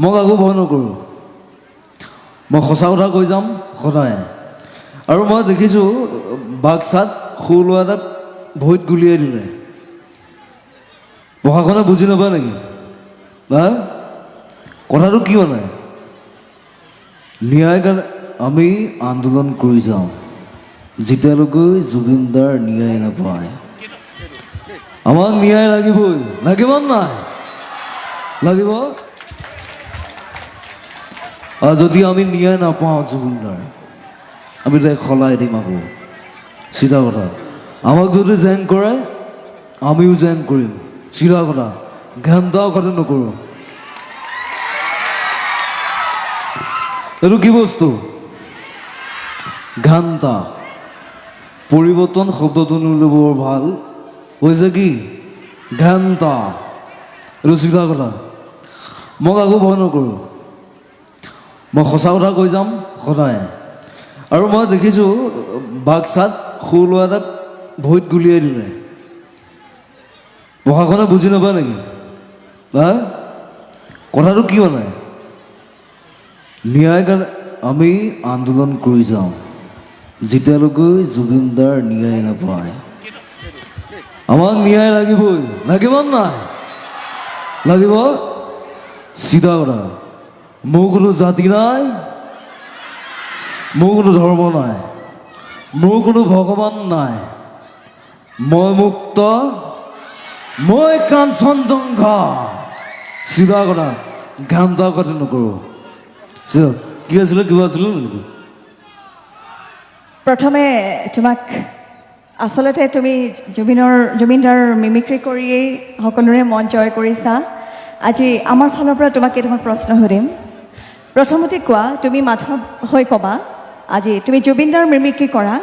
মই কাকো ভয় নকৰোঁ। মই সঁচা কথা কৈ যাম সদায়। আৰু মই দেখিছোঁ বাক্সাত সৰু ল'ৰা এটাক ভৰিত গুলিয়াই দিলে। প্ৰশাসনে বুজি নাপায় নেকি? হা, কথাটো কিয় নাই? ন্যায় কাৰণে আমি আন্দোলন কৰি যাওঁ যেতিয়ালৈকে জুবিনদাৰ ন্যায় নাপায়। আমাক ন্যায় লাগিবই, লাগিব নাই? লাগিব। আৰু যদি আমি ন্যায় নাপাওঁ জুবিনদাৰ, আমি তাইক সলাই দিম আকৌ। চিধা কথা। আমাক যদি জেং কৰে আমিও জেং কৰিম। চিধা কথা। ঘেণ্টাও কথা নকৰোঁ। এইটো কি বস্তু? ঘাণ্টা। পৰিৱৰ্তন শব্দটো নিলে বৰ ভাল হৈছে কি? ঘাণ্টা। এইটো চিধা কথা। মই কাকো ভয় নকৰোঁ। মই সঁচা কথা কৈ যাম সদায়। আৰু মই দেখিছোঁ বাক্সাত সৰু ল'ৰা এটাক ভৰিত গুলিয়াই দিলে। প্ৰশাসনে বুজি নাপায় নেকি? হা, কথাটো কিয় নাই? ন্যায় কাৰণে আমি আন্দোলন কৰি যাওঁ যেতিয়ালৈকে জুবিনদাৰ ন্যায় নাপায়। আমাক ন্যায় লাগিবই, লাগিব নাই? লাগিব। চিধা কথা। মোৰ কোনো জাতি নাই, মোৰ কোনো ধৰ্ম নাই, মোৰ কোনো ভগৱান নাই। মই মুক্ত, মই কাঞ্চনজংঘা। চিধা কথা। ঘাণ্টা কথা নকৰোঁ। কি আছিলে, কিবা আছিলে নেকি? প্ৰথমে তোমাক আচলতে তুমি জুবিনদাৰ মিমিক্ৰি কৰিয়েই সকলোৰে মন জয় কৰিছা। আজি আমাৰ ফালৰ পৰা তোমাক কেইটামান প্ৰশ্ন সুধিম। প্ৰথমতে কোৱা, তুমি মাধৱ হৈ ক'বা, আজি তুমি জুবিনদাৰ মিমিক্ৰি কৰা,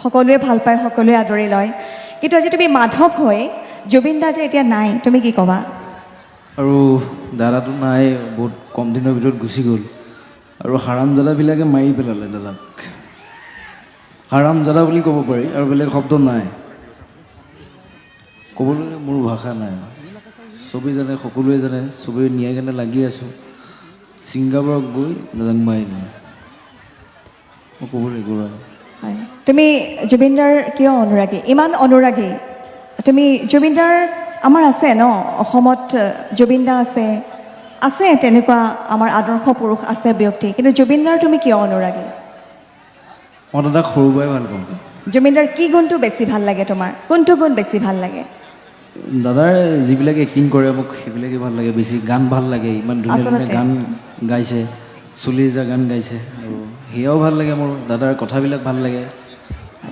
সকলোৱে ভাল পায়, সকলোৱে আদৰি লয়, কিন্তু আজি তুমি মাধৱ হৈ জুবিনদা যে এতিয়া নাই, তুমি কি ক'বা? আৰু দাদাটো নাই, বহুত কম দিনৰ ভিতৰত গুচি গ'ল। আৰু হাৰামজাদাবিলাকে মাৰি পেলালে দাদাক। হাৰামজাদা বুলি ক'ব পাৰি, আৰু বেলেগ শব্দ নাই। ক'বলৈ মোৰ ভাষা নাই। চবেই জানে, সকলোৱে জানে, চবেই ন্যায় কাৰণে লাগি আছোঁ। ছিংগাপুৰত গৈ দাদাক মাৰি দিলে। মই ক'বলৈ একো নাই। হয়, তুমি জুবিনদাৰ কিয় অনুৰাগী, ইমান অনুৰাগী? তুমি জুবিনদাৰ, আমাৰ আছে ন অসমত, জুবিনদা আছে, আছে তেনেকুৱা আমাৰ আদৰ্শ পুৰুষ আছে, ব্যক্তি, কিন্তু জুবিনদাৰ তুমি কিয় অনুৰাগী? মই দাদাক সৰুৰ পৰাই ভাল পাওঁ। জুবিনদাৰ কি গুণটো বেছি ভাল লাগে তোমাৰ? কোনটো গুণ বেছি ভাল লাগে? দাদাৰ যিবিলাক এক্টিং কৰে মোক সেইবিলাকে ভাল লাগে বেছি। গান ভাল লাগে, ইমান ধুনীয়া ধুনীয়া আচলতে গান গাইছে, চলি যা গান গাইছে, আৰু সেয়াও ভাল লাগে মোৰ। দাদাৰ কথাবিলাক ভাল লাগে।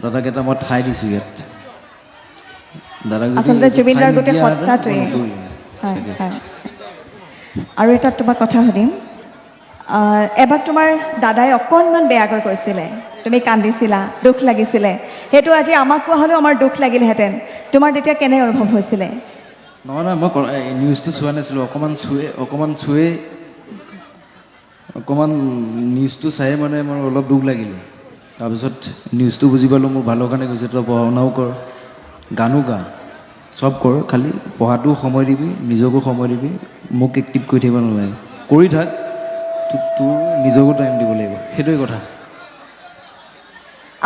দাদাক এটা মই ঠাই দিছোঁ ইয়াত। দাদাক যদি আচলতে এইটো ঠাই জুবিনদাৰ গোটেই নিদিয়া হেঁতেন মই সত্তাটোৱে। নকৰিলোঁ। হয় হয়। আৰু এটা তোমাক কথা সুধিম। এবাৰ তোমাৰ দাদাই অকণমান বেয়াকৈ কৈছিলে, তুমি কান্দিছিলা, দুখ লাগিছিলে, সেইটো আজি আমাক কোৱা হ'লেও আমাৰ দুখ লাগিলহেঁতেন। তোমাৰ তেতিয়া কেনে অনুভৱ হৈছিলে? নহয় নহয়, মই নিউজটো চোৱা নাছিলোঁ। অকণমান নিউজটো চাই মানে মোৰ অলপ দুখ লাগিলে। তাৰপিছত নিউজটো বুজি পালোঁ, মোৰ ভালৰ কাৰণে কৈছে, তই পঢ়া শুনাও কৰ, গানো গা, চব কৰ, খালি পঢ়াটোও সময় দিবি, নিজকো সময় দিবি, মোক এক্টিভ কৰি থাকিব নালাগে, কৰি থাক, তোৰ নিজকো টাইম দিব লাগিব, সেইটোৱে কথা।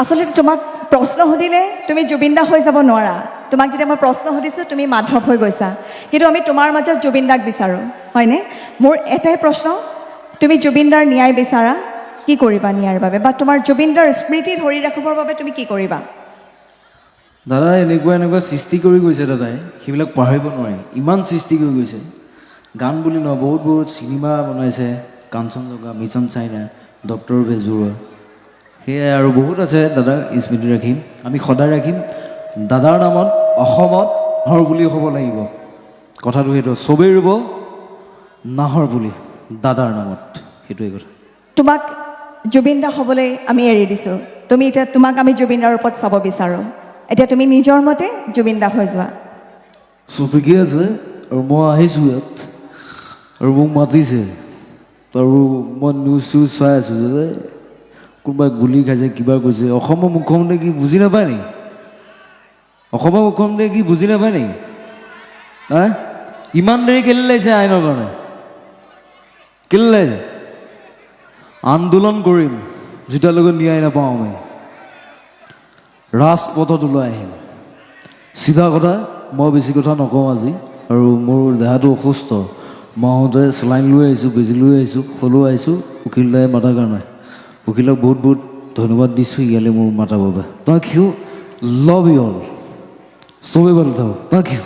আচলতে তোমাক প্ৰশ্ন সুধিলে তুমি জুবিনদা হৈ যাব নোৱাৰা। তোমাক যেতিয়া মই প্ৰশ্ন সুধিছোঁ, তুমি মাধৱ হৈ গৈছা, কিন্তু আমি তোমাৰ মাজত জুবিনদাক বিচাৰোঁ, হয়নে? মোৰ এটাই প্ৰশ্ন, তুমি জুবিনদাৰ ন্যায় বিচাৰা, কি কৰিবা ন্যায়ৰ বাবে, বা তোমাৰ জুবিনদাৰ স্মৃতি ধৰি ৰাখিবৰ বাবে তুমি কি কৰিবা? দাদা এনেকুৱা সৃষ্টি কৰি গৈছে, দাদাই সেইবিলাক পাহৰিব নোৱাৰি। ইমান সৃষ্টি কৰি গৈছে, গান বুলি নহয়, বহুত বহুত চিনেমা বনাইছে, Kanchenjunga, mission China, doctor Bezbaruah, সেয়াই আৰু বহুত আছে। দাদাৰ স্মৃতি ৰাখিম, আমি সদায় ৰাখিম। দাদাৰ নামত অসমত হৰ বুলি হ'ব লাগিব, কথাটো সেইটো। চবেই ৰুব নাহৰ বুলি দাদাৰ নামত, সেইটোৱে কথা। তোমাক জুবিনদা হ'বলৈ আমি এৰি দিছোঁ, তুমি এতিয়া, তোমাক আমি জুবিনদাৰ ওপৰত চাব বিচাৰোঁ। এতিয়া তুমি নিজৰ মতে জুবিনদা হৈ যোৱা। ঠিকে আছে, আৰু মই আহিছোঁ ইয়াত, আৰু মোক মাতিছে, আৰু মই নিউজ চিউজ চাই আছোঁ যে কোনোবাই গুলি খাইছে, কিবা কৈছে। অসমৰ মুখ্যমন্ত্ৰীয়ে কি বুজি নাপায় নেকি? অসমৰ মুখ্যমন্ত্ৰীয়ে কি বুজি নাপায় নেকি? হা, ইমান দেৰি কেলৈ লাগিছে আইনৰ কাৰণে? কেলে আন্দোলন কৰিম যেতিয়ালৈকে ন্যায় নাপাওঁ আমি ৰাজপথত ওলাই আহিম চিধা কথা মই বেছি কথা নকওঁ আজি আৰু মোৰ দেহাটো অসুস্থ মাহঁতে চেলাইন লৈ আহিছোঁ বেজি লৈ আহিছোঁ হ'লেও আহিছোঁ উকিল দাই মাতাৰ কাৰণে উকিলক বহুত বহুত ধন্যবাদ দিছোঁ ইয়ালৈ মোৰ মাতাৰ বাবে thank you love you all চবেই ভাল থাকক থেংক ইউ